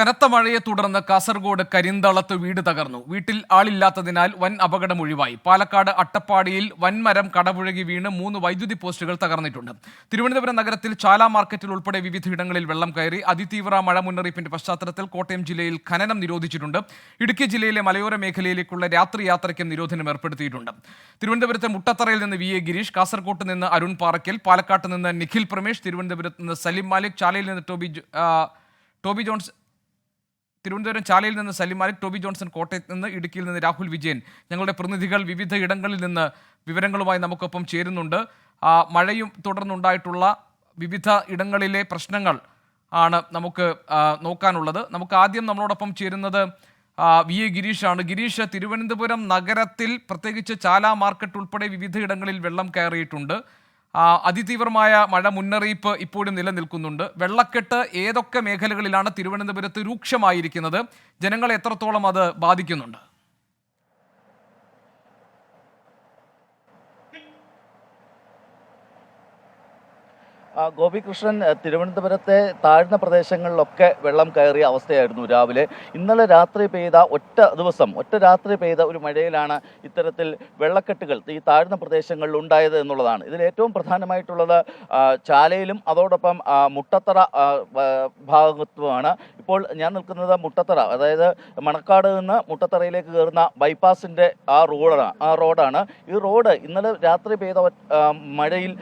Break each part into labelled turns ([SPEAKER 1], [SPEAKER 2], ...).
[SPEAKER 1] കനത്ത മഴയെ തുടർന്ന് കാസർഗോഡ് കരിന്തളത്ത് വീട് തകർന്നു. വീട്ടിൽ ആളില്ലാത്തതിനാൽ വൻ അപകടം ഒഴിവായി. പാലക്കാട് അട്ടപ്പാടിയിൽ വൻമരം കടപുഴകി വീണ് 3 വൈദ്യുതി പോസ്റ്റുകൾ തകർന്നിട്ടുണ്ട്. തിരുവനന്തപുരം നഗരത്തിൽ ചാല മാർക്കറ്റിൽ ഉൾപ്പെടെ വിവിധയിടങ്ങളിൽ വെള്ളം കയറി. അതിതീവ്ര മഴ മുന്നറിയിപ്പിന്റെ പശ്ചാത്തലത്തിൽ കോട്ടയം ജില്ലയിൽ ഖനനം നിരോധിച്ചിട്ടുണ്ട്. ഇടുക്കി ജില്ലയിലെ മലയോര മേഖലയിലേക്കുള്ള രാത്രി യാത്രയ്ക്കും നിരോധനം ഏർപ്പെടുത്തിയിട്ടുണ്ട്. തിരുവനന്തപുരത്തെ മുട്ടത്തറയിൽ നിന്ന് വി എ ഗിരീഷ്, കാസർകോട്ട് നിന്ന് അരുൺ പാറയ്ക്കൽ, പാലക്കാട്ട് നിന്ന് നിഖിൽ പ്രമേഷ്, തിരുവനന്തപുരത്ത് നിന്ന് സലിം മാലിക്, ചാലയിൽ നിന്ന് ടോബി ജോൺസ്, തിരുവനന്തപുരം ചാലയിൽ നിന്ന് സലിം മാലിക്, ടോബി ജോൺസൺ കോട്ടയത്ത് നിന്ന്, ഇടുക്കിയിൽ നിന്ന് രാഹുൽ വിജയൻ. ഞങ്ങളുടെ പ്രതിനിധികൾ വിവിധ ഇടങ്ങളിൽ നിന്ന് വിവരങ്ങളുമായി നമുക്കൊപ്പം ചേരുന്നുണ്ട്. മഴയും തുടർന്നുണ്ടായിട്ടുള്ള വിവിധ ഇടങ്ങളിലെ പ്രശ്നങ്ങൾ ആണ് നമുക്ക് നോക്കാനുള്ളത്. നമുക്ക് ആദ്യം നമ്മളോടൊപ്പം ചേരുന്നത് വി എ ഗിരീഷാണ്. ഗിരീഷ്, തിരുവനന്തപുരം നഗരത്തിൽ പ്രത്യേകിച്ച് ചാല മാർക്കറ്റ് ഉൾപ്പെടെ വിവിധ ഇടങ്ങളിൽ വെള്ളം കയറിയിട്ടുണ്ട്. അതിതീവ്രമായ മഴ മുന്നറിയിപ്പ് ഇപ്പോഴും നിലനിൽക്കുന്നുണ്ട്. വെള്ളക്കെട്ട് ഏതൊക്കെ മേഖലകളിലാണ് തിരുവനന്തപുരത്ത് രൂക്ഷമായിരിക്കുന്നത്? ജനങ്ങളെ എത്രത്തോളം അത് ബാധിക്കുന്നുണ്ട്?
[SPEAKER 2] ഗോപികൃഷ്ണൻ, തിരുവനന്തപുരത്തെ താഴ്ന്ന പ്രദേശങ്ങളിലൊക്കെ വെള്ളം കയറിയ അവസ്ഥയായിരുന്നു രാവിലെ. ഇന്നലെ രാത്രി പെയ്ത ഒറ്റ രാത്രി പെയ്ത ഒരു മഴയിലാണ് ഇത്തരത്തിൽ വെള്ളക്കെട്ടുകൾ ഈ താഴ്ന്ന പ്രദേശങ്ങളിൽ ഉണ്ടായത് എന്നുള്ളതാണ്. ഇതിൽ ഏറ്റവും പ്രധാനമായിട്ടുള്ളത് ചാലയിലും അതോടൊപ്പം മുട്ടത്തറ ഭാഗത്തുമാണ്. ഇപ്പോൾ ഞാൻ നിൽക്കുന്നത് മുട്ടത്തറ, അതായത് മണക്കാട് നിന്ന് മുട്ടത്തറയിലേക്ക് കയറുന്ന ബൈപ്പാസിൻ്റെ റോഡാണ്. ഈ റോഡ് ഇന്നലെ രാത്രി പെയ്ത മഴയിൽ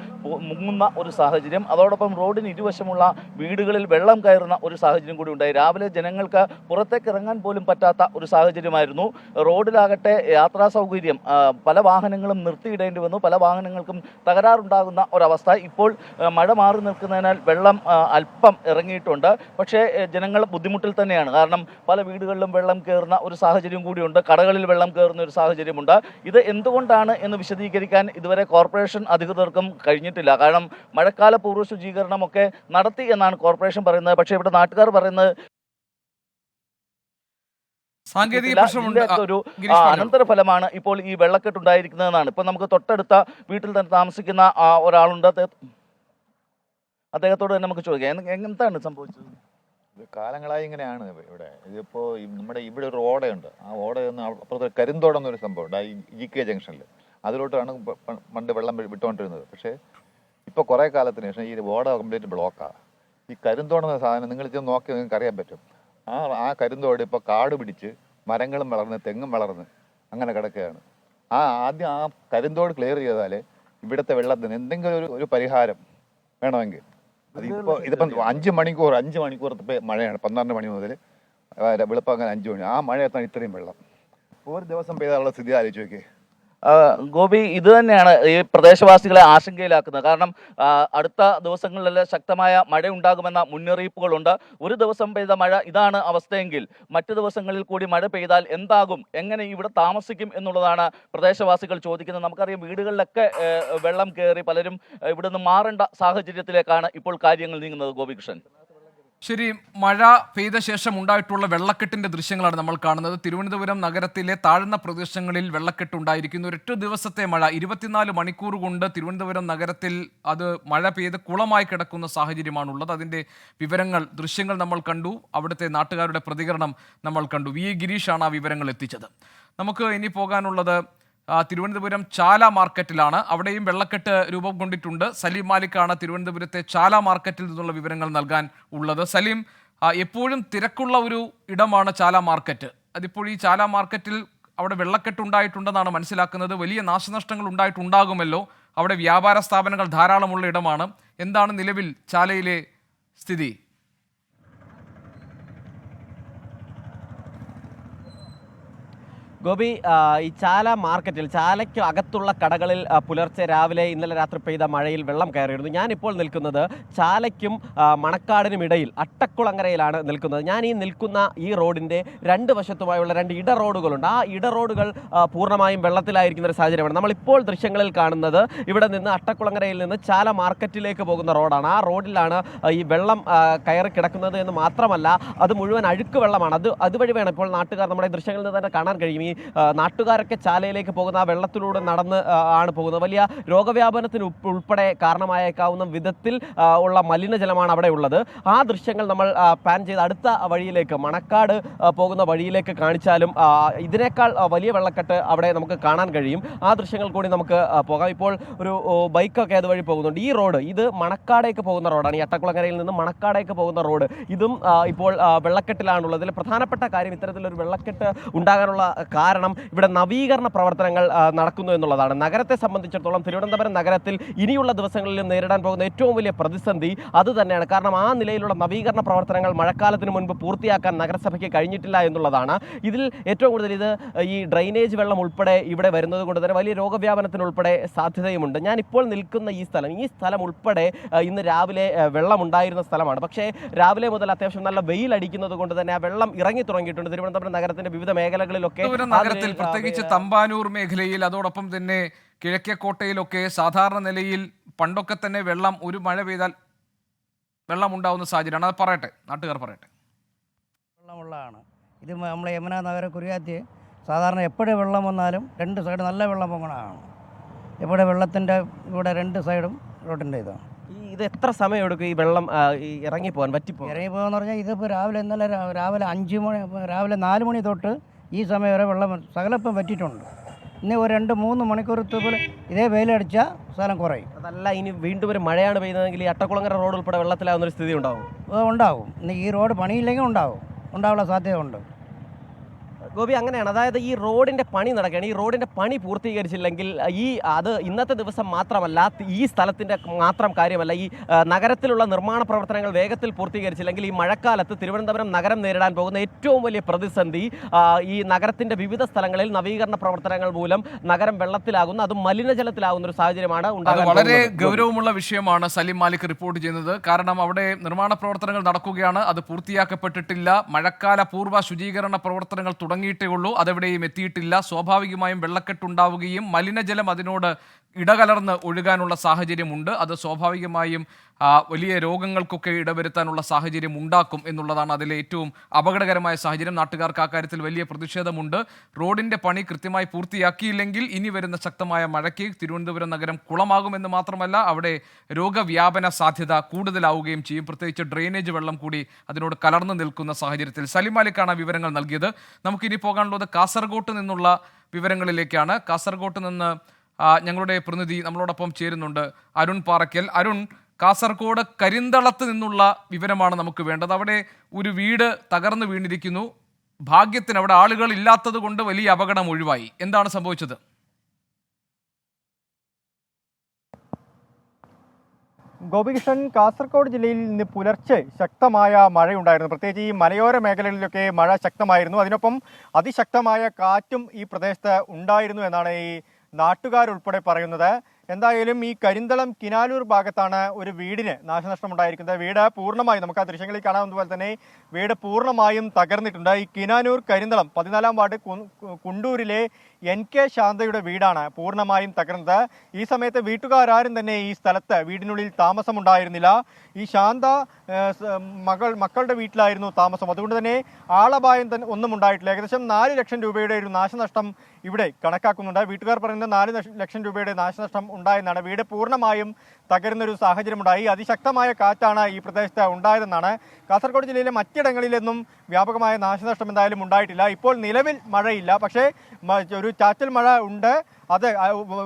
[SPEAKER 2] മുങ്ങുന്ന ഒരു സാഹചര്യം, അതോടൊപ്പം റോഡിന് ഇരുവശമുള്ള വീടുകളിൽ വെള്ളം കയറുന്ന ഒരു സാഹചര്യം കൂടി ഉണ്ടായി. രാവിലെ ജനങ്ങൾക്ക് പുറത്തേക്ക് ഇറങ്ങാൻ പോലും പറ്റാത്ത ഒരു സാഹചര്യമായിരുന്നു. റോഡിലാകട്ടെ യാത്രാ സൗകര്യം, പല വാഹനങ്ങളും നിർത്തിയിടേണ്ടി വന്നു, പല വാഹനങ്ങൾക്കും തകരാറുണ്ടാകുന്ന ഒരവസ്ഥ. ഇപ്പോൾ മഴ മാറി നിൽക്കുന്നതിനാൽ വെള്ളം അല്പം ഇറങ്ങിയിട്ടുണ്ട്. പക്ഷേ ജനങ്ങൾ ബുദ്ധിമുട്ടിൽ തന്നെയാണ്. കാരണം പല വീടുകളിലും വെള്ളം കയറുന്ന ഒരു സാഹചര്യം കൂടിയുണ്ട്, കടകളിൽ വെള്ളം കയറുന്ന ഒരു സാഹചര്യമുണ്ട്. ഇത് എന്തുകൊണ്ടാണ് എന്ന് വിശദീകരിക്കാൻ ഇതുവരെ കോർപ്പറേഷൻ അധികൃതർക്കും കഴിഞ്ഞിട്ടില്ല. കാരണം മഴക്കാല പൂർവ്വ ശുചീകരണമൊക്കെ നടത്തി എന്നാണ് കോർപ്പറേഷൻ പറയുന്നത്. പക്ഷേ ഇവിടെ നാട്ടുകാർ പറയുന്നത് ഒരു അനന്തരഫലമാണ് ഇപ്പോൾ ഈ വെള്ളക്കെട്ടുണ്ടായിരിക്കുന്നതെന്നാണ്. ഇപ്പൊ നമുക്ക് തൊട്ടടുത്ത വീട്ടിൽ തന്നെ താമസിക്കുന്ന ഒരാളുണ്ട്, അദ്ദേഹത്തോട് തന്നെ നമുക്ക് ചോദിക്കാം, എന്താണ് സംഭവിച്ചത്?
[SPEAKER 3] ഇത് കാലങ്ങളായി ഇങ്ങനെയാണ് ഇവിടെ. ഇതിപ്പോൾ നമ്മുടെ ഇവിടെ ഒരു ഓടയുണ്ട്. ആ ഓടയൊന്ന് അപ്പുറത്ത് കരിന്തോടം എന്നൊരു സംഭവമുണ്ട്, GK ജംഗ്ഷനിൽ. അതിലോട്ടാണ് പണ്ട് വെള്ളം വിട്ടുകൊണ്ടിരുന്നത്. പക്ഷേ ഇപ്പോൾ കുറേ കാലത്തിന് ശേഷം ഈ ഓട കംപ്ലീറ്റ് ബ്ലോക്കാണ്. ഈ കരിന്തോടം എന്ന സാധനം നിങ്ങൾ ചെന്ന് നോക്കി നിങ്ങൾക്ക് അറിയാൻ പറ്റും. ആ കരിന്തോട് ഇപ്പോൾ കാട് പിടിച്ച് മരങ്ങളും വളർന്ന് തെങ്ങും വളർന്ന് അങ്ങനെ കിടക്കുകയാണ്. ആദ്യം ആ കരിന്തോട് ക്ലിയർ ചെയ്താലേ ഇവിടുത്തെ വെള്ളത്തിന് എന്തെങ്കിലും ഒരു പരിഹാരം വേണമെങ്കിൽ. ഇതിപ്പം 5 മണിക്കൂർ മഴയാണ്. 12 മണി മുതൽ വെളുപ്പാങ്ങാൻ 5 മണി. ആ മഴയെത്താണ് ഇത്രയും വെള്ളം. ഒരു ദിവസം പെയ്താലുള്ള സ്ഥിതി ആലോചിച്ച് നോക്കിയേ.
[SPEAKER 2] ഗോപി, ഇത് തന്നെയാണ് ഈ പ്രദേശവാസികളെ ആശങ്കയിലാക്കുന്നത്. കാരണം അടുത്ത ദിവസങ്ങളിലെല്ലാം ശക്തമായ മഴ ഉണ്ടാകുമെന്ന മുന്നറിയിപ്പുകളുണ്ട്. ഒരു ദിവസം പെയ്ത മഴ ഇതാണ് അവസ്ഥയെങ്കിൽ മറ്റു ദിവസങ്ങളിൽ കൂടി മഴ പെയ്താൽ എന്താകും, എങ്ങനെ ഇവിടെ താമസിക്കും എന്നുള്ളതാണ് പ്രദേശവാസികൾ ചോദിക്കുന്നത്. നമുക്കറിയാം, വീടുകളിലൊക്കെ വെള്ളം കയറി പലരും ഇവിടുന്ന് മാറേണ്ട സാഹചര്യത്തിലേക്കാണ് ഇപ്പോൾ കാര്യങ്ങൾ നീങ്ങുന്നത്. ഗോപികൃഷ്ണൻ,
[SPEAKER 1] ശരി, മഴ പെയ്ത ശേഷം ഉണ്ടായിട്ടുള്ള വെള്ളക്കെട്ടിന്റെ ദൃശ്യങ്ങളാണ് നമ്മൾ കാണുന്നത്. തിരുവനന്തപുരം നഗരത്തിലെ താഴ്ന്ന പ്രദേശങ്ങളിൽ വെള്ളക്കെട്ടുണ്ടായിരിക്കുന്നു. ഒരൊറ്റ ദിവസത്തെ മഴ 24 മണിക്കൂർ കൊണ്ട് തിരുവനന്തപുരം നഗരത്തിൽ അത് മഴ പെയ്ത് കുളമായി കിടക്കുന്ന സാഹചര്യമാണുള്ളത്. അതിൻ്റെ വിവരങ്ങൾ, ദൃശ്യങ്ങൾ നമ്മൾ കണ്ടു. അവിടുത്തെ നാട്ടുകാരുടെ പ്രതികരണം നമ്മൾ കണ്ടു. വി എ ഗിരീഷാണ് ആ വിവരങ്ങൾ എത്തിച്ചത്. നമുക്ക് ഇനി പോകാനുള്ളത് തിരുവനന്തപുരം ചാല മാർക്കറ്റിലാണ്. അവിടെയും വെള്ളക്കെട്ട് രൂപം കൊണ്ടിട്ടുണ്ട്. സലീം മാലിക്കാണ് തിരുവനന്തപുരത്തെ ചാല മാർക്കറ്റിൽ നിന്നുള്ള വിവരങ്ങൾ നൽകാൻ ഉള്ളത്. സലീം, എപ്പോഴും തിരക്കുള്ള ഒരു ഇടമാണ് ചാല മാർക്കറ്റ്. അതിപ്പോൾ ഈ ചാല മാർക്കറ്റിൽ അവിടെ വെള്ളക്കെട്ടുണ്ടായിട്ടുണ്ടെന്നാണ് മനസ്സിലാക്കുന്നത്. വലിയ നാശനഷ്ടങ്ങൾ ഉണ്ടായിട്ടുണ്ടാകുമല്ലോ. അവിടെ വ്യാപാര സ്ഥാപനങ്ങൾ ധാരാളമുള്ള ഇടമാണ്. എന്താണ് നിലവിൽ ചാലയിലെ സ്ഥിതി?
[SPEAKER 4] ഗോപി, ഈ ചാല മാർക്കറ്റിൽ, ചാലയ്ക്ക് അകത്തുള്ള കടകളിൽ പുലർച്ചെ രാവിലെ ഇന്നലെ രാത്രി പെയ്ത മഴയിൽ വെള്ളം കയറിയിരുന്നു. ഞാനിപ്പോൾ നിൽക്കുന്നത് ചാലയ്ക്കും മണക്കാടിനും ഇടയിൽ അട്ടക്കുളങ്ങരയിലാണ് നിൽക്കുന്നത്. ഞാൻ ഈ നിൽക്കുന്ന ഈ റോഡിൻ്റെ 2 വശത്തുമായുള്ള 2 ഇട റോഡുകളുണ്ട്. ആ ഇട റോഡുകൾ പൂർണ്ണമായും വെള്ളത്തിലായിരിക്കുന്ന ഒരു സാഹചര്യമാണ്. നമ്മളിപ്പോൾ ദൃശ്യങ്ങളിൽ കാണുന്നത് ഇവിടെ നിന്ന് അട്ടക്കുളങ്ങരയിൽ നിന്ന് ചാല മാർക്കറ്റിലേക്ക് പോകുന്ന റോഡാണ്. ആ റോഡിലാണ് ഈ വെള്ളം കയറി കിടക്കുന്നത് എന്ന് മാത്രമല്ല, അത് മുഴുവൻ അഴുക്ക് വെള്ളമാണ്. അതുവഴി വേണം ഇപ്പോൾ നാട്ടുകാർ, നമ്മുടെ ദൃശ്യങ്ങളിൽ നിന്ന് തന്നെ കാണാൻ കഴിയും, ഈ ഈ നാട്ടുകാരൊക്കെ ചാലയിലേക്ക് പോകുന്ന ആ വെള്ളത്തിലൂടെ നടന്ന് ആണ് പോകുന്നത്. വലിയ രോഗവ്യാപനത്തിന് ഉൾപ്പെടെ കാരണമായേക്കാവുന്ന വിധത്തിൽ ഉള്ള മലിനജലമാണ് അവിടെ ഉള്ളത്. ആ ദൃശ്യങ്ങൾ നമ്മൾ പാൻ ചെയ്ത് അടുത്ത വഴിയിലേക്ക് മണക്കാട് പോകുന്ന വഴിയിലേക്ക് കാണിച്ചാലും ഇതിനേക്കാൾ വലിയ വെള്ളക്കെട്ട് അവിടെ നമുക്ക് കാണാൻ കഴിയും. ആ ദൃശ്യങ്ങൾ കൂടി നമുക്ക് പോകാം. ഇപ്പോൾ ഒരു ബൈക്കൊക്കെ അതുവഴി പോകുന്നുണ്ട്. ഈ റോഡ് ഇത് മണക്കാടേക്ക് പോകുന്ന റോഡാണ്. ഈ അട്ടക്കുളങ്ങരയിൽ നിന്ന് മണക്കാടേക്ക് പോകുന്ന റോഡ് ഇതും ഇപ്പോൾ വെള്ളക്കെട്ടിലാണുള്ളത്. ഇതിൽ പ്രധാനപ്പെട്ട കാര്യം ഇത്തരത്തിലൊരു വെള്ളക്കെട്ട് ഉണ്ടാകാനുള്ള കാരണം ഇവിടെ നവീകരണ പ്രവർത്തനങ്ങൾ നടക്കുന്നു എന്നുള്ളതാണ്. നഗരത്തെ സംബന്ധിച്ചിടത്തോളം തിരുവനന്തപുരം നഗരത്തിൽ ഇനിയുള്ള ദിവസങ്ങളിൽ നേരിടാൻ പോകുന്ന ഏറ്റവും വലിയ പ്രതിസന്ധി അത് തന്നെയാണ്. കാരണം ആ നിലയിലുള്ള നവീകരണ പ്രവർത്തനങ്ങൾ മഴക്കാലത്തിന് മുൻപ് പൂർത്തിയാക്കാൻ നഗരസഭയ്ക്ക് കഴിഞ്ഞിട്ടില്ല എന്നുള്ളതാണ്. ഇതിൽ ഏറ്റവും കൂടുതൽ ഇത് ഈ ഡ്രെയിനേജ് വെള്ളം ഉൾപ്പെടെ ഇവിടെ വരുന്നത് കൊണ്ട് തന്നെ വലിയ രോഗവ്യാപനത്തിനുൾപ്പെടെ സാധ്യതയുമുണ്ട്. ഞാൻ ഇപ്പോൾ നിൽക്കുന്ന ഈ സ്ഥലം ഉൾപ്പെടെ ഇന്ന് രാവിലെ വെള്ളമുണ്ടായിരുന്ന സ്ഥലമാണ്. പക്ഷേ രാവിലെ മുതൽ അത്യാവശ്യം നല്ല വെയിൽ അടിക്കുന്നത് കൊണ്ട് തന്നെ ആ വെള്ളം ഇറങ്ങി തുടങ്ങിയിട്ടുണ്ട്. തിരുവനന്തപുരം നഗരത്തിന്റെ വിവിധ മേഖലകളിലൊക്കെ
[SPEAKER 1] നഗരത്തിൽ പ്രത്യേകിച്ച് തമ്പാനൂർ മേഖലയിൽ അതോടൊപ്പം തന്നെ കിഴക്കേക്കോട്ടയിലൊക്കെ സാധാരണ നിലയിൽ പണ്ടൊക്കെ തന്നെ വെള്ളം ഒരു മഴ പെയ്താൽ വെള്ളം ഉണ്ടാവുന്ന സാഹചര്യമാണ്. അത് പറയട്ടെ, നാട്ടുകാർ പറയട്ടെ.
[SPEAKER 5] വെള്ളമുള്ളതാണ് ഇത്. നമ്മളെ യമുന നഗര കുരിയാത്തി സാധാരണ എപ്പോഴും വെള്ളം വന്നാലും രണ്ട് സൈഡ് നല്ല വെള്ളം പൊങ്ങണതാണ്. എപ്പോഴും വെള്ളത്തിൻ്റെ ഇവിടെ രണ്ട് സൈഡും റോഡിൻ്റെ ഇതാണ്.
[SPEAKER 4] ഇത് എത്ര സമയം എടുക്കും ഈ വെള്ളം ഇറങ്ങിപ്പോകാൻ പറ്റിപ്പോകാൻ?
[SPEAKER 5] ഇറങ്ങിപ്പോകാന്ന് പറഞ്ഞാൽ ഇതിപ്പോൾ ഇന്നലെ രാവിലെ 5 മണി രാവിലെ 4 മണി തൊട്ട് ഈ സമയം വരെ വെള്ളം സകലപ്പം പറ്റിയിട്ടുണ്ട്. ഇനി ഒരു 2-3 മണിക്കൂർ പോലെ ഇതേ വെയിലടിച്ചാൽ സ്ഥലം കുറയും.
[SPEAKER 4] അതല്ല, ഇനി വീണ്ടും ഒരു മഴയാണ് പെയ്യുന്നതെങ്കിൽ ഈ അട്ടക്കുളങ്ങര റോഡ് ഉൾപ്പെടെ വെള്ളത്തിലാവുന്നൊരു സ്ഥിതി ഉണ്ടാവും.
[SPEAKER 5] ഉണ്ടാവും. ഇനി ഈ റോഡ് പണിയില്ലെങ്കിൽ ഉണ്ടാവാനുള്ള സാധ്യത ഉണ്ട്.
[SPEAKER 4] ഗോപി, അങ്ങനെയാണ്. അതായത് ഈ റോഡിന്റെ പണി നടക്കുകയാണ്. ഈ റോഡിന്റെ പണി പൂർത്തീകരിച്ചില്ലെങ്കിൽ അത് ഇന്നത്തെ ദിവസം മാത്രമല്ല, ഈ സ്ഥലത്തിന്റെ മാത്രം കാര്യമല്ല, ഈ നഗരത്തിലുള്ള നിർമ്മാണ പ്രവർത്തനങ്ങൾ വേഗത്തിൽ പൂർത്തീകരിച്ചില്ലെങ്കിൽ ഈ മഴക്കാലത്ത് തിരുവനന്തപുരം നഗരം നേരിടാൻ പോകുന്ന ഏറ്റവും വലിയ പ്രതിസന്ധി ഈ നഗരത്തിന്റെ വിവിധ സ്ഥലങ്ങളിൽ നവീകരണ പ്രവർത്തനങ്ങൾ മൂലം നഗരം വെള്ളത്തിലാകുന്ന, അതും മലിനജലത്തിലാകുന്ന ഒരു സാഹചര്യമാണ് ഉണ്ടാകുന്നത്.
[SPEAKER 1] വളരെ ഗൗരവമുള്ള വിഷയമാണ് സലിം മാലിക് റിപ്പോർട്ട് ചെയ്യുന്നത്. കാരണം അവിടെ നിർമ്മാണ പ്രവർത്തനങ്ങൾ നടക്കുകയാണ്, അത് പൂർത്തിയാക്കപ്പെട്ടിട്ടില്ല. മഴക്കാല പൂർവ്വ ശുചീകരണ പ്രവർത്തനങ്ങൾ തുടങ്ങിയിട്ടേ ഉള്ളൂ, അതെവിടെയും എത്തിയിട്ടില്ല. സ്വാഭാവികമായും വെള്ളക്കെട്ടുണ്ടാവുകയും മലിനജലം അതിനോട് ഇടകലർന്ന് ഒഴുകാനുള്ള സാഹചര്യമുണ്ട്. അത് സ്വാഭാവികമായും വലിയ രോഗങ്ങൾക്കൊക്കെ ഇടവരുത്താനുള്ള സാഹചര്യം ഉണ്ടാക്കും എന്നുള്ളതാണ് അതിലെ ഏറ്റവും അപകടകരമായ സാഹചര്യം. നാട്ടുകാർക്ക് ആ കാര്യത്തിൽ വലിയ പ്രതിഷേധമുണ്ട്. റോഡിന്റെ പണി കൃത്യമായി പൂർത്തിയാക്കിയില്ലെങ്കിൽ ഇനി വരുന്ന ശക്തമായ മഴയ്ക്ക് തിരുവനന്തപുരം നഗരം കുളമാകുമെന്ന് മാത്രമല്ല, അവിടെ രോഗവ്യാപന സാധ്യത കൂടുതലാവുകയും ചെയ്യും. പ്രത്യേകിച്ച് ഡ്രെയിനേജ് വെള്ളം കൂടി അതിനോട് കലർന്നു നിൽക്കുന്ന സാഹചര്യത്തിൽ. സലിം മാലിക്കാണ് വിവരങ്ങൾ നൽകിയത്. നമുക്കിനി പോകാനുള്ളത് കാസർഗോട്ട് നിന്നുള്ള വിവരങ്ങളിലേക്കാണ്. കാസർഗോട്ട് നിന്ന് ഞങ്ങളുടെ പ്രതിനിധി നമ്മളോടൊപ്പം ചേരുന്നുണ്ട്, അരുൺ പാറയ്ക്കൽ. അരുൺ, കാസർഗോഡ് കരിന്തളത്ത് നിന്നുള്ള വിവരമാണ് നമുക്ക് വേണ്ടത്. അവിടെ ഒരു വീട് തകർന്നു വീണിരിക്കുന്നു. ഭാഗ്യത്തിന് അവിടെ ആളുകൾ ഇല്ലാത്തത് കൊണ്ട് വലിയ അപകടം ഒഴിവായി. എന്താണ് സംഭവിച്ചത്?
[SPEAKER 6] ഗോപികൃഷ്ണൻ, കാസർഗോഡ് ജില്ലയിൽ ഇന്ന് പുലർച്ചെ ശക്തമായ മഴയുണ്ടായിരുന്നു. പ്രത്യേകിച്ച് ഈ മലയോര മേഖലകളിലൊക്കെ മഴ ശക്തമായിരുന്നു. അതിനൊപ്പം അതിശക്തമായ കാറ്റും ഈ പ്രദേശത്ത് ഉണ്ടായിരുന്നു എന്നാണ് ഈ നാട്ടുകാരുൾപ്പെടെ പറയുന്നത്. എന്തായാലും ഈ കരിന്തളം കിനാലൂർ ഭാഗത്താണ് ഒരു വീടിന് നാശനഷ്ടം ഉണ്ടായിരിക്കുന്നത്. വീട് പൂർണ്ണമായും, നമുക്ക് ആ ദൃശ്യങ്ങളിൽ കാണാവുന്നതുപോലെ തന്നെ വീട് പൂർണ്ണമായും തകർന്നിട്ടുണ്ട്. ഈ കിനാനൂർ കരിന്തളം 14-ാം വാർഡ് കുണ്ടൂരിലെ NK ശാന്തയുടെ വീടാണ് പൂർണ്ണമായും തകർന്നത്. ഈ സമയത്ത് വീട്ടുകാരും തന്നെ ഈ സ്ഥലത്ത് വീടിനുള്ളിൽ താമസമുണ്ടായിരുന്നില്ല. ഈ ശാന്ത മക്കളുടെ വീട്ടിലായിരുന്നു താമസം. അതുകൊണ്ട് തന്നെ ആളപായം ഒന്നും ഉണ്ടായിട്ടില്ല. ഏകദേശം 4 ലക്ഷം രൂപയുടെ ഒരു നാശനഷ്ടം ഇവിടെ കണക്കാക്കുന്നുണ്ട്. വീട്ടുകാർ പറയുന്നത് 4 ലക്ഷം രൂപയുടെ നാശനഷ്ടം ഉണ്ടായെന്നാണ്. വീട് പൂർണ്ണമായും തകരുന്നൊരു സാഹചര്യമുണ്ടായി. അതിശക്തമായ കാറ്റാണ് ഈ പ്രദേശത്ത് ഉണ്ടായതെന്നാണ്. കാസർഗോഡ് ജില്ലയിലെ മറ്റിടങ്ങളിലൊന്നും വ്യാപകമായ നാശനഷ്ടം എന്തായാലും ഉണ്ടായിട്ടില്ല. ഇപ്പോൾ നിലവിൽ മഴയില്ല, പക്ഷേ ഒരു ചാറ്റൽ മഴ ഉണ്ട്. അത്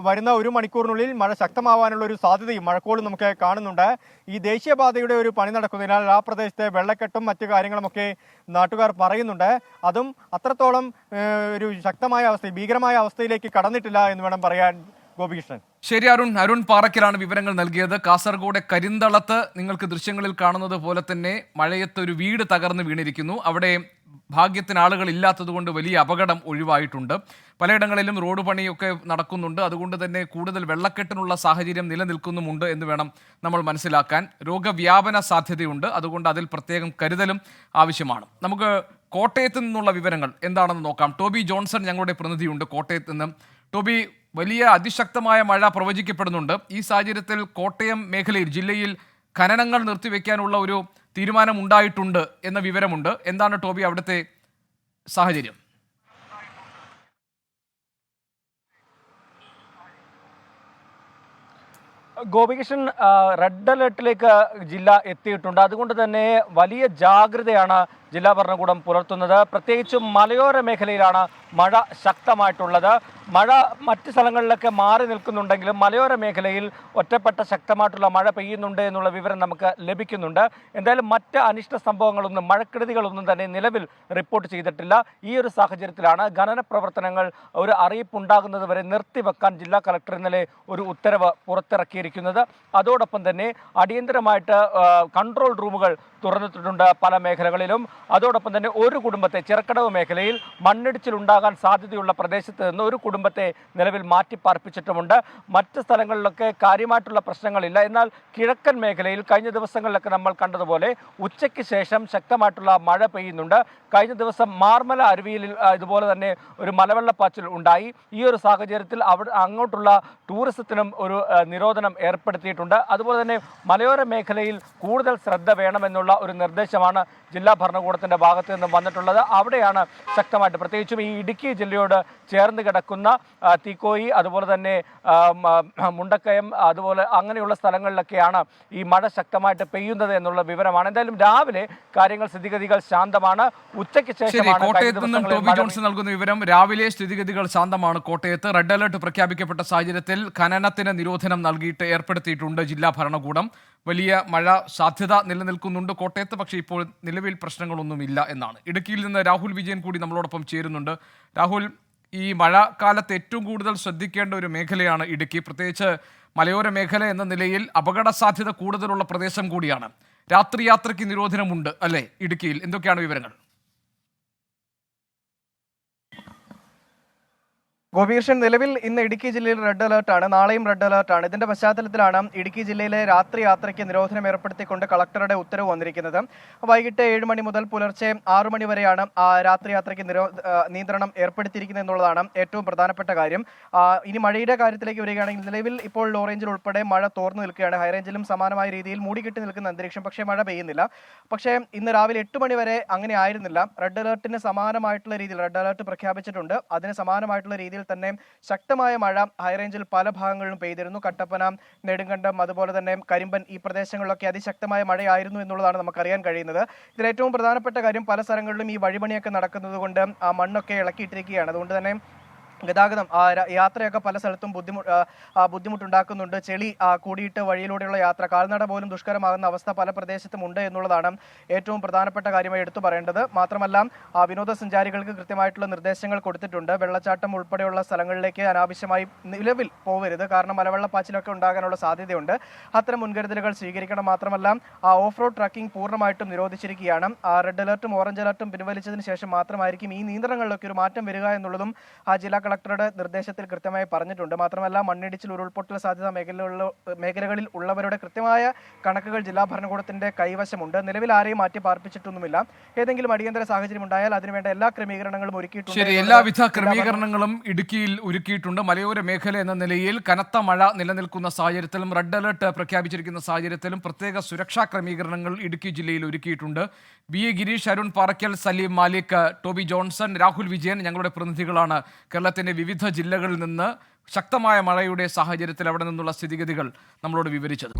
[SPEAKER 6] വരുന്ന 1 മണിക്കൂറിനുള്ളിൽ മഴ ശക്തമാവാനുള്ള ഒരു സാധ്യതയും മഴക്കോളും നമുക്ക് കാണുന്നുണ്ട്. ഈ ദേശീയപാതയുടെ ഒരു പണി നടക്കുന്നതിനാൽ ആ പ്രദേശത്തെ വെള്ളക്കെട്ടും മറ്റു കാര്യങ്ങളുമൊക്കെ നാട്ടുകാർ പറയുന്നുണ്ട്. അതും അത്രത്തോളം ഒരു ശക്തമായ അവസ്ഥ, ഭീകരമായ അവസ്ഥയിലേക്ക് കടന്നിട്ടില്ല എന്ന് വേണം പറയാൻ. ഗോപികൃഷ്ണൻ.
[SPEAKER 1] ശരി, അരുൺ പാറയ്ക്കലാണ് വിവരങ്ങൾ നൽകിയത്. കാസർഗോഡ് കരിന്തളത്ത് നിങ്ങൾക്ക് ദൃശ്യങ്ങളിൽ കാണുന്നത് പോലെ തന്നെ മഴയത്ത് ഒരു വീട് തകർന്ന് വീണിരിക്കുന്നു. അവിടെ ഭാഗ്യത്തിന് ആളുകൾ ഇല്ലാത്തതുകൊണ്ട് വലിയ അപകടം ഒഴിവായിട്ടുണ്ട്. പലയിടങ്ങളിലും റോഡ് പണിയൊക്കെ നടക്കുന്നുണ്ട്. അതുകൊണ്ട് തന്നെ കൂടുതൽ വെള്ളക്കെട്ടിനുള്ള സാഹചര്യം നിലനിൽക്കുന്നുമുണ്ട് എന്ന് വേണം നമ്മൾ മനസ്സിലാക്കാൻ. രോഗവ്യാപന സാധ്യതയുണ്ട്, അതുകൊണ്ട് അതിൽ പ്രത്യേകം കരുതലും ആവശ്യമാണ്. നമുക്ക് കോട്ടയത്ത് നിന്നുള്ള വിവരങ്ങൾ എന്താണെന്ന് നോക്കാം. ടോബി ജോൺസൺ ഞങ്ങളുടെ പ്രതിനിധിയുണ്ട് കോട്ടയത്ത് നിന്ന്. ടോബി, വലിയ അതിശക്തമായ മഴ പ്രവചിക്കപ്പെടുന്നുണ്ട്. ഈ സാഹചര്യത്തിൽ കോട്ടയം മേഖലയിൽ, ജില്ലയിൽ ഖനനങ്ങൾ നിർത്തിവെക്കാനുള്ള ഒരു തീരുമാനം ഉണ്ടായിട്ടുണ്ട് എന്ന വിവരമുണ്ട്. എന്താണ് ടോബി അവിടുത്തെ സാഹചര്യം?
[SPEAKER 7] ഗോപികൃഷ്ണൻ, റെഡ് അലേർട്ടിലേക്ക് ജില്ല എത്തിയിട്ടുണ്ട്. അതുകൊണ്ട് തന്നെ വലിയ ജാഗ്രതയാണ് ജില്ലാ ഭരണകൂടം പുലർത്തുന്നത്. പ്രത്യേകിച്ചും മലയോര മേഖലയിലാണ് മഴ ശക്തമായിട്ടുള്ളത്. മഴ മറ്റ് സ്ഥലങ്ങളിലൊക്കെ മാറി നിൽക്കുന്നുണ്ടെങ്കിലും മലയോര മേഖലയിൽ ഒറ്റപ്പെട്ട ശക്തമായിട്ടുള്ള മഴ പെയ്യുന്നുണ്ട് എന്നുള്ള വിവരം നമുക്ക് ലഭിക്കുന്നുണ്ട്. എന്തായാലും മറ്റ് അനിഷ്ട സംഭവങ്ങളൊന്നും, മഴക്കെടുതികളൊന്നും തന്നെ നിലവിൽ റിപ്പോർട്ട് ചെയ്തിട്ടില്ല. ഈ ഒരു സാഹചര്യത്തിലാണ് ഖനന പ്രവർത്തനങ്ങൾ ഒരു അറിയിപ്പുണ്ടാകുന്നത് വരെ നിർത്തിവെക്കാൻ ജില്ലാ കളക്ടർ ഇന്നലെ ഒരു ഉത്തരവ് പുറത്തിറക്കിയിരിക്കുന്നത്. അതോടൊപ്പം തന്നെ അടിയന്തരമായിട്ട് കൺട്രോൾ റൂമുകൾ തുറന്നിട്ടുണ്ട് പല മേഖലകളിലും. അതോടൊപ്പം തന്നെ ഒരു കുടുംബത്തെ, ചിറക്കടവ് മേഖലയിൽ മണ്ണിടിച്ചിലുണ്ടാകാൻ സാധ്യതയുള്ള പ്രദേശത്ത് നിന്ന് ഒരു കുടുംബത്തെ നിലവിൽ മാറ്റിപ്പാർപ്പിച്ചിട്ടുമുണ്ട്. മറ്റ് സ്ഥലങ്ങളിലൊക്കെ കാര്യമായിട്ടുള്ള പ്രശ്നങ്ങളില്ല. എന്നാൽ കിഴക്കൻ മേഖലയിൽ കഴിഞ്ഞ ദിവസങ്ങളിലൊക്കെ നമ്മൾ കണ്ടതുപോലെ ഉച്ചയ്ക്ക് ശേഷം ശക്തമായിട്ടുള്ള മഴ പെയ്യുന്നുണ്ട്. കഴിഞ്ഞ ദിവസം മാർമല അരുവിയിൽ ഇതുപോലെ തന്നെ ഒരു മലവെള്ളപ്പാച്ചിൽ ഉണ്ടായി. ഈ ഒരു സാഹചര്യത്തിൽ അങ്ങോട്ടുള്ള ടൂറിസത്തിനും ഒരു നിരോധനം ഏർപ്പെടുത്തിയിട്ടുണ്ട്. അതുപോലെ തന്നെ മലയോര മേഖലയിൽ കൂടുതൽ ശ്രദ്ധ വേണമെന്നുള്ള ഒരു നിർദ്ദേശമാണ് ജില്ലാ ഭരണകൂടത്തിൻ്റെ ഭാഗത്ത് നിന്നും വന്നിട്ടുള്ളത്. അവിടെയാണ് ശക്തമായിട്ട്, പ്രത്യേകിച്ചും ഈ ഇടുക്കി ജില്ലയോട് ചേർന്ന് കിടക്കുന്ന തീക്കോയി, അതുപോലെ തന്നെ മുണ്ടക്കയം, അതുപോലെ അങ്ങനെയുള്ള സ്ഥലങ്ങളിലൊക്കെയാണ് ഈ മഴ ശക്തമായിട്ട് പെയ്യുന്നത് എന്നുള്ള വിവരമാണ്. എന്തായാലും രാവിലെ കാര്യങ്ങൾ, സ്ഥിതിഗതികൾ ശാന്തമാണ്. ഉച്ചയ്ക്ക് ശേഷമാണ്
[SPEAKER 1] കോട്ടയത്ത് നിന്നും ടോബി ജോൺസൺ നൽകുന്ന വിവരം. രാവിലെ സ്ഥിതിഗതികൾ ശാന്തമാണ് കോട്ടയത്ത്. റെഡ് അലർട്ട് പ്രഖ്യാപിക്കപ്പെട്ട സാഹചര്യത്തിൽ ഖനനത്തിന് നിരോധനം നൽകിയിട്ട് ഏർപ്പെടുത്തിയിട്ടുണ്ട് ജില്ലാ ഭരണകൂടം. വലിയ മഴ സാധ്യത നിലനിൽക്കുന്നുണ്ട് കോട്ടയത്ത്, പക്ഷേ ഇപ്പോൾ നിലവിൽ പ്രശ്നങ്ങളൊന്നുമില്ല എന്നാണ്. ഇടുക്കിയിൽ നിന്ന് രാഹുൽ വിജയൻ കൂടി നമ്മളോടൊപ്പം ചേരുന്നുണ്ട്. രാഹുൽ, ഈ മഴക്കാലത്ത് ഏറ്റവും കൂടുതൽ ശ്രദ്ധിക്കേണ്ട ഒരു മേഖലയാണ് ഇടുക്കി. പ്രത്യേകിച്ച് മലയോര മേഖല എന്ന നിലയിൽ അപകട സാധ്യത കൂടുതലുള്ള പ്രദേശം കൂടിയാണ്. രാത്രി യാത്രയ്ക്ക് നിരോധനമുണ്ട് അല്ലേ ഇടുക്കിയിൽ? എന്തൊക്കെയാണ് വിവരങ്ങൾ?
[SPEAKER 6] ഗോപികൃഷ്ണൻ, നിലവിൽ ഇന്ന് ഇടുക്കി ജില്ലയിൽ റെഡ് അലേർട്ടാണ്, നാളെയും റെഡ് അലേർട്ടാണ്. ഇതിന്റെ പശ്ചാത്തലത്തിലാണ് ഇടുക്കി ജില്ലയിലെ രാത്രി യാത്രയ്ക്ക് നിരോധനം ഏർപ്പെടുത്തിക്കൊണ്ട് കളക്ടറുടെ ഉത്തരവ് വന്നിരിക്കുന്നത്. വൈകിട്ട് 7 മണി മുതൽ പുലർച്ചെ 6 മണി വരെയാണ് രാത്രി യാത്രയ്ക്ക് നിയന്ത്രണം ഏർപ്പെടുത്തിയിരിക്കുന്നത് എന്നുള്ളതാണ് ഏറ്റവും പ്രധാനപ്പെട്ട കാര്യം. ഇനി മഴയുടെ കാര്യത്തിലേക്ക് വരികയാണെങ്കിൽ നിലവിൽ ഇപ്പോൾ ഓറഞ്ചിൽ ഉൾപ്പെടെ മഴ തോർന്നു നിൽക്കുകയാണ്. ഹൈറേഞ്ചിലും സമാനമായ രീതിയിൽ മൂടിക്കെട്ടി നിൽക്കുന്ന അന്തരീക്ഷം, പക്ഷേ മഴ പെയ്യുന്നില്ല. പക്ഷേ ഇന്ന് രാവിലെ 8 മണി വരെ അങ്ങനെ ആയിരുന്നില്ല. റെഡ് അലേർട്ടിന് സമാനമായിട്ടുള്ള രീതിയിൽ റെഡ് അലേർട്ട് പ്രഖ്യാപിച്ചിട്ടുണ്ട്. അതിന് സമാനമായിട്ടുള്ള രീതിയിൽ തന്നെ ശക്തമായ മഴ ഹൈറേഞ്ചിൽ പല ഭാഗങ്ങളിലും പെയ്തിരുന്നു. കട്ടപ്പന, നെടുങ്കണ്ടം, അതുപോലെ തന്നെ കരിമ്പൻ, ഈ പ്രദേശങ്ങളിലൊക്കെ അതിശക്തമായ മഴയായിരുന്നു എന്നുള്ളതാണ് നമുക്കറിയാൻ കഴിയുന്നത്. ഇതിൽ ഏറ്റവും പ്രധാനപ്പെട്ട കാര്യം, പല സ്ഥലങ്ങളിലും ഈ വഴിപണിയൊക്കെ നടക്കുന്നത് കൊണ്ട് ആ മണ്ണൊക്കെ ഇളക്കിയിട്ടിരിക്കുകയാണ്. അതുകൊണ്ട് തന്നെ ഗതാഗതം, യാത്രയൊക്കെ പല സ്ഥലത്തും ബുദ്ധിമുട്ടുണ്ടാക്കുന്നുണ്ട്. ചെളി കൂടിയിട്ട് വഴിയിലൂടെയുള്ള യാത്ര, കാൽനട പോലും ദുഷ്കരമാകുന്ന അവസ്ഥ പല പ്രദേശത്തും ഉണ്ട് എന്നുള്ളതാണ് ഏറ്റവും പ്രധാനപ്പെട്ട കാര്യമായി എടുത്തു പറയേണ്ടത്. മാത്രമല്ല വിനോദസഞ്ചാരികൾക്ക് കൃത്യമായിട്ടുള്ള നിർദ്ദേശങ്ങൾ കൊടുത്തിട്ടുണ്ട്. വെള്ളച്ചാട്ടം ഉൾപ്പെടെയുള്ള സ്ഥലങ്ങളിലേക്ക് അനാവശ്യമായി നിലവിൽ പോകരുത്, കാരണം മലവെള്ളപ്പാച്ചിലൊക്കെ ഉണ്ടാകാനുള്ള സാധ്യതയുണ്ട്. അത്തരം മുൻകരുതലുകൾ സ്വീകരിക്കണം. മാത്രമല്ല ഓഫ് റോഡ് ട്രക്കിംഗ് പൂർണ്ണമായിട്ടും നിരോധിച്ചിരിക്കുകയാണ്. റെഡ് അലർട്ടും ഓറഞ്ച് അലർട്ടും പിൻവലിച്ചതിന് ശേഷം മാത്രമായിരിക്കും ഈ നിയന്ത്രണങ്ങളിലൊക്കെ ഒരു മാറ്റം വരിക എന്നുള്ളതും ജില്ലാ കളക്ടറുടെ നിർദ്ദേശത്തിൽ കൃത്യമായി പറഞ്ഞിട്ടുണ്ട്. മാത്രമല്ല മണ്ണിടിച്ചിൽ, ഉരുൾപൊട്ടൽ സാധ്യത മേഖലകളിൽ ഉള്ളവരുടെ കൃത്യമായ കണക്കുകൾ ജില്ലാ ഭരണകൂടത്തിന്റെ കൈവശമുണ്ട്. നിലവിൽ ആരെയും മാറ്റി പാർപ്പിച്ചിട്ടൊന്നുമില്ല. ഏതെങ്കിലും അടിയന്തര സാഹചര്യം ഉണ്ടായാൽ അതിനുവേണ്ട എല്ലാ ക്രമീകരണങ്ങളും ഒരുക്കിയിട്ടുണ്ട്.
[SPEAKER 1] ശരി, എല്ലാവിധ ക്രമീകരണങ്ങളും ഇടുക്കിയിൽ ഒരുക്കിയിട്ടുണ്ട്. മലയോര മേഖല എന്ന നിലയിൽ കനത്ത മഴ നിലനിൽക്കുന്ന സാഹചര്യത്തിലും റെഡ് അലർട്ട് പ്രഖ്യാപിച്ചിരിക്കുന്ന സാഹചര്യത്തിലും പ്രത്യേക സുരക്ഷാ ക്രമീകരണങ്ങൾ ഇടുക്കി ജില്ലയിൽ ഒരുക്കിയിട്ടുണ്ട്. BA Girish, Arun Paraykkal, Salim Malik, Toby Johnson, Rahul Vijayan ഞങ്ങളുടെ പ്രതിനിധികളാണ് കേരളത്തിന്റെ വിവിധ ജില്ലകളിൽ നിന്ന് ശക്തമായ മഴയുടെ സാഹചര്യത്തിൽ അവിടെ നിന്നുള്ള സ്ഥിതിഗതികൾ നമ്മളോട് വിവരിച്ചത്.